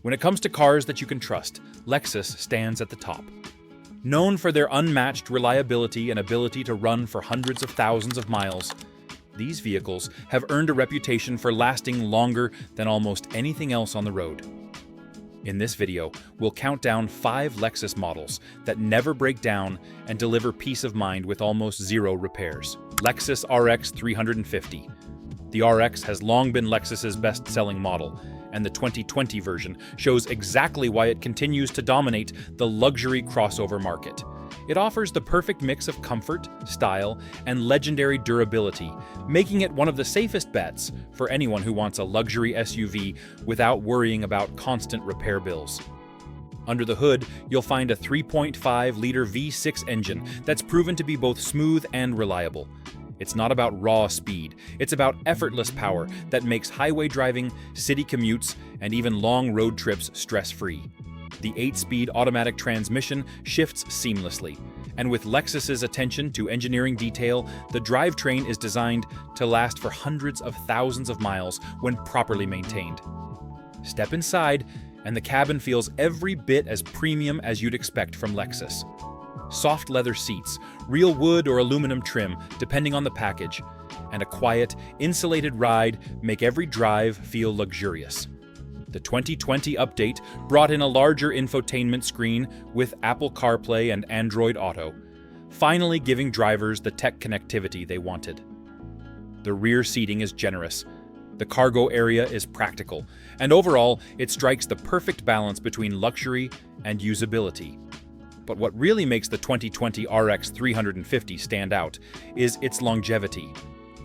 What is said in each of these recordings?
When it comes to cars that you can trust, Lexus stands at the top. Known for their unmatched reliability and ability to run for hundreds of thousands of miles, these vehicles have earned a reputation for lasting longer than almost anything else on the road. In this video, we'll count down 5 Lexus models that never break down and deliver peace of mind with almost zero repairs. Lexus RX 350. The RX has long been Lexus's best-selling model, and the 2020 version shows exactly why it continues to dominate the luxury crossover market. It offers the perfect mix of comfort, style, and legendary durability, making it one of the safest bets for anyone who wants a luxury SUV without worrying about constant repair bills. Under the hood, you'll find a 3.5-liter V6 engine that's proven to be both smooth and reliable. It's not about raw speed, it's about effortless power that makes highway driving, city commutes, and even long road trips stress-free. The 8-speed automatic transmission shifts seamlessly, and with Lexus's attention to engineering detail, the drivetrain is designed to last for hundreds of thousands of miles when properly maintained. Step inside, and the cabin feels every bit as premium as you'd expect from Lexus. Soft leather seats, real wood or aluminum trim, depending on the package, and a quiet, insulated ride make every drive feel luxurious. The 2020 update brought in a larger infotainment screen with Apple CarPlay and Android Auto, finally giving drivers the tech connectivity they wanted. The rear seating is generous, the cargo area is practical, and overall, it strikes the perfect balance between luxury and usability. But what really makes the 2020 RX 350 stand out is its longevity.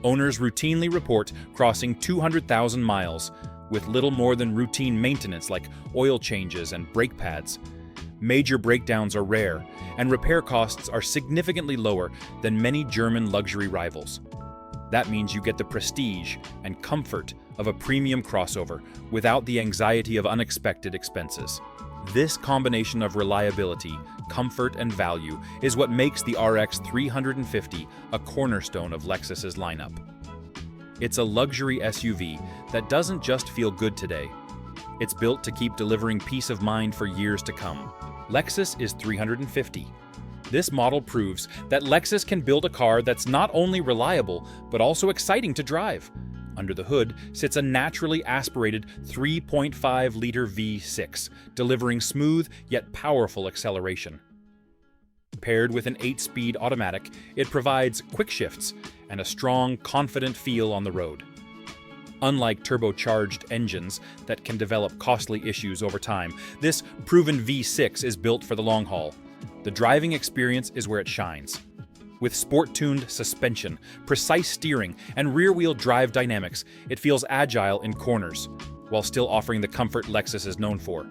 Owners routinely report crossing 200,000 miles, with little more than routine maintenance like oil changes and brake pads. Major breakdowns are rare, and repair costs are significantly lower than many German luxury rivals. That means you get the prestige and comfort of a premium crossover without the anxiety of unexpected expenses. This combination of reliability, comfort, and value is what makes the RX 350 a cornerstone of Lexus's lineup. It's a luxury SUV that doesn't just feel good today. It's built to keep delivering peace of mind for years to come. Lexus is 350. This model proves that Lexus can build a car that's not only reliable, but also exciting to drive. Under the hood sits a naturally aspirated 3.5-liter V6, delivering smooth yet powerful acceleration. Paired with an 8-speed automatic, it provides quick shifts and a strong, confident feel on the road. Unlike turbocharged engines that can develop costly issues over time, this proven V6 is built for the long haul. The driving experience is where it shines. With sport-tuned suspension, precise steering, and rear-wheel drive dynamics, it feels agile in corners, while still offering the comfort Lexus is known for.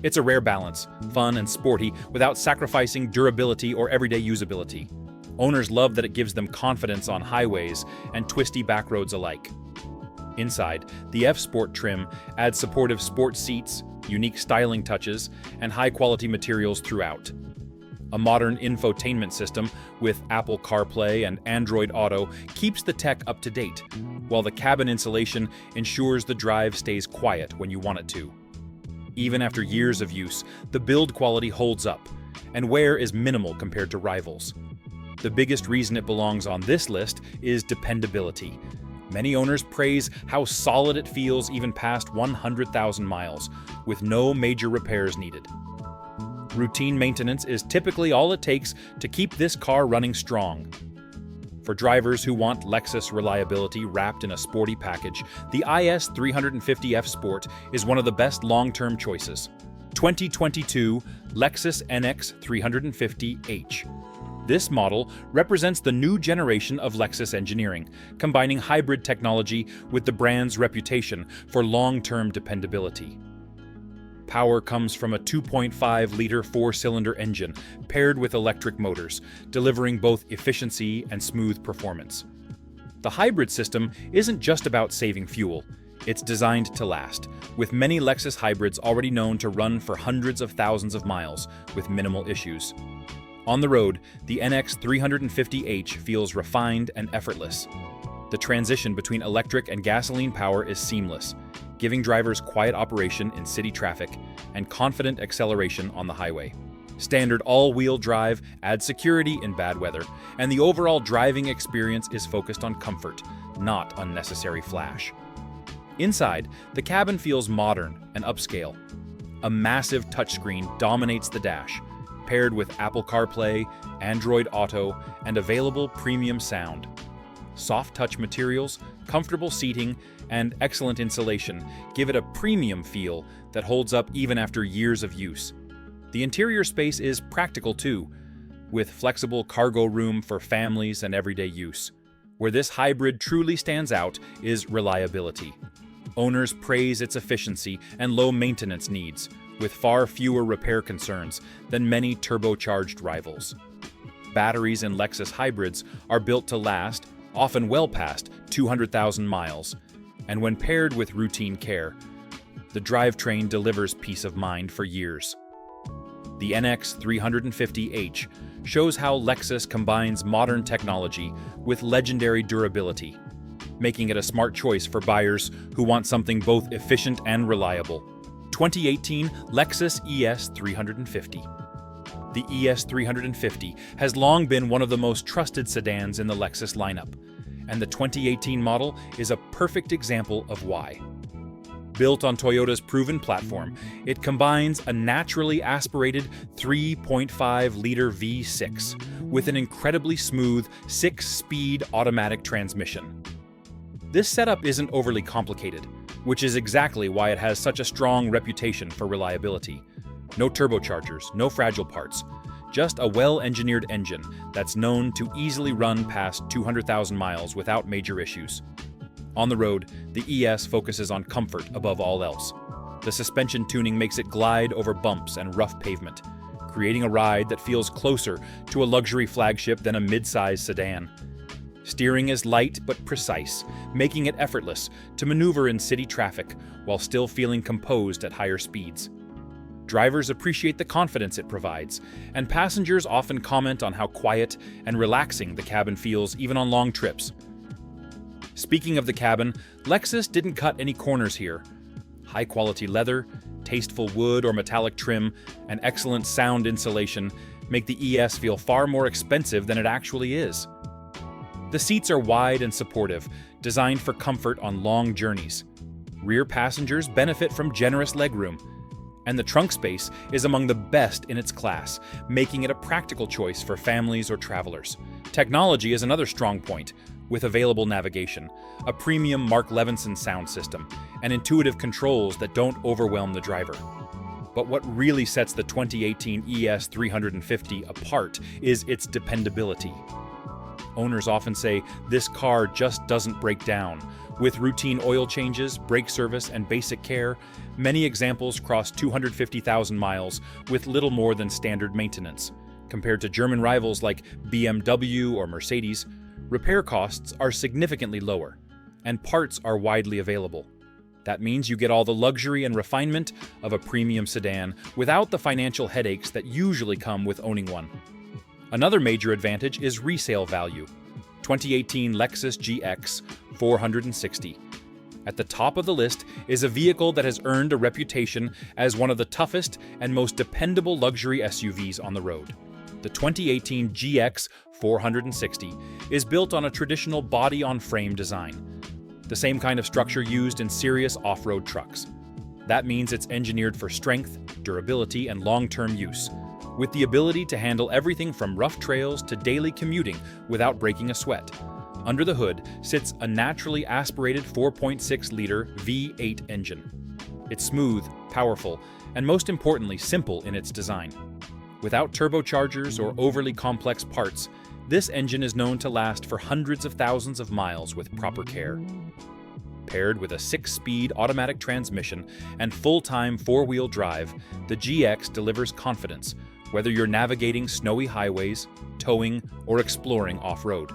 It's a rare balance, fun and sporty, without sacrificing durability or everyday usability. Owners love that it gives them confidence on highways and twisty back roads alike. Inside, the F-Sport trim adds supportive sport seats, unique styling touches, and high-quality materials throughout. A modern infotainment system with Apple CarPlay and Android Auto keeps the tech up to date, while the cabin insulation ensures the drive stays quiet when you want it to. Even after years of use, the build quality holds up, and wear is minimal compared to rivals. The biggest reason it belongs on this list is dependability. Many owners praise how solid it feels even past 100,000 miles, with no major repairs needed. Routine maintenance is typically all it takes to keep this car running strong. For drivers who want Lexus reliability wrapped in a sporty package, the IS 350F Sport is one of the best long-term choices. 2022 Lexus NX 350h. This model represents the new generation of Lexus engineering, combining hybrid technology with the brand's reputation for long-term dependability. Power comes from a 2.5-liter 4-cylinder engine paired with electric motors, delivering both efficiency and smooth performance. The hybrid system isn't just about saving fuel. It's designed to last, with many Lexus hybrids already known to run for hundreds of thousands of miles with minimal issues. On the road, the NX 350h feels refined and effortless. The transition between electric and gasoline power is seamless, giving drivers quiet operation in city traffic and confident acceleration on the highway. Standard all-wheel drive adds security in bad weather, and the overall driving experience is focused on comfort, not unnecessary flash. Inside, the cabin feels modern and upscale. A massive touchscreen dominates the dash, paired with Apple CarPlay, Android Auto, and available premium sound. Soft touch materials, comfortable seating, and excellent insulation give it a premium feel that holds up even after years of use. The interior space is practical too, with flexible cargo room for families and everyday use. Where this hybrid truly stands out is reliability. Owners praise its efficiency and low maintenance needs, with far fewer repair concerns than many turbocharged rivals. Batteries in Lexus hybrids are built to last, often well past 200,000 miles, and when paired with routine care, the drivetrain delivers peace of mind for years. The NX 350h shows how Lexus combines modern technology with legendary durability, making it a smart choice for buyers who want something both efficient and reliable. 2018 Lexus ES 350. The ES 350 has long been one of the most trusted sedans in the Lexus lineup, and the 2018 model is a perfect example of why. Built on Toyota's proven platform, it combines a naturally aspirated 3.5-liter V6 with an incredibly smooth 6-speed automatic transmission. This setup isn't overly complicated, which is exactly why it has such a strong reputation for reliability. No turbochargers, no fragile parts, just a well-engineered engine that's known to easily run past 200,000 miles without major issues. On the road, the ES focuses on comfort above all else. The suspension tuning makes it glide over bumps and rough pavement, creating a ride that feels closer to a luxury flagship than a mid-size sedan. Steering is light but precise, making it effortless to maneuver in city traffic while still feeling composed at higher speeds. Drivers appreciate the confidence it provides, and passengers often comment on how quiet and relaxing the cabin feels even on long trips. Speaking of the cabin, Lexus didn't cut any corners here. High-quality leather, tasteful wood or metallic trim, and excellent sound insulation make the ES feel far more expensive than it actually is. The seats are wide and supportive, designed for comfort on long journeys. Rear passengers benefit from generous legroom, and the trunk space is among the best in its class, making it a practical choice for families or travelers. Technology is another strong point, with available navigation, a premium Mark Levinson sound system, and intuitive controls that don't overwhelm the driver. But what really sets the 2018 ES 350 apart is its dependability. Owners often say this car just doesn't break down. With routine oil changes, brake service, and basic care, many examples cross 250,000 miles with little more than standard maintenance. Compared to German rivals like BMW or Mercedes, repair costs are significantly lower, and parts are widely available. That means you get all the luxury and refinement of a premium sedan without the financial headaches that usually come with owning one. Another major advantage is resale value. 2018 Lexus GX 460. At the top of the list is a vehicle that has earned a reputation as one of the toughest and most dependable luxury SUVs on the road. The 2018 GX 460 is built on a traditional body-on-frame design, the same kind of structure used in serious off-road trucks. That means it's engineered for strength, durability, and long-term use, with the ability to handle everything from rough trails to daily commuting without breaking a sweat. Under the hood sits a naturally aspirated 4.6-liter V8 engine. It's smooth, powerful, and most importantly, simple in its design. Without turbochargers or overly complex parts, this engine is known to last for hundreds of thousands of miles with proper care. Paired with a 6-speed automatic transmission and full-time 4-wheel drive, the GX delivers confidence, whether you're navigating snowy highways, towing, or exploring off-road.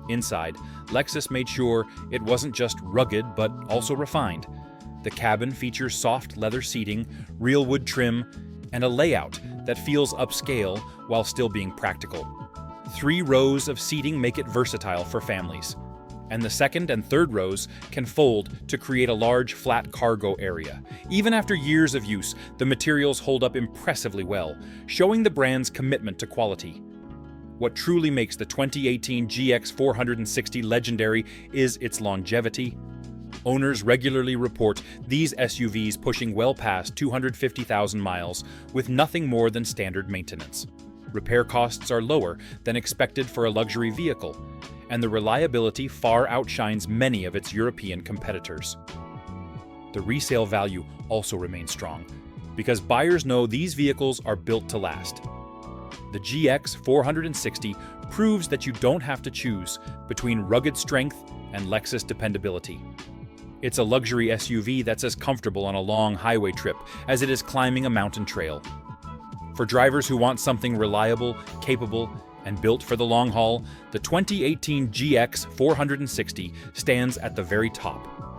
Inside, Lexus made sure it wasn't just rugged but also refined. The cabin features soft leather seating, real wood trim, and a layout that feels upscale while still being practical. 3 rows of seating make it versatile for families. and the second and third rows can fold to create a large flat cargo area. Even after years of use, the materials hold up impressively well, showing the brand's commitment to quality. What truly makes the 2018 GX 460 legendary is its longevity. Owners regularly report these SUVs pushing well past 250,000 miles with nothing more than standard maintenance. Repair costs are lower than expected for a luxury vehicle, and the reliability far outshines many of its European competitors. The resale value also remains strong, because buyers know these vehicles are built to last. The GX 460 proves that you don't have to choose between rugged strength and Lexus dependability. It's a luxury SUV that's as comfortable on a long highway trip as it is climbing a mountain trail. For drivers who want something reliable, capable, and built for the long haul, the 2018 GX 460 stands at the very top.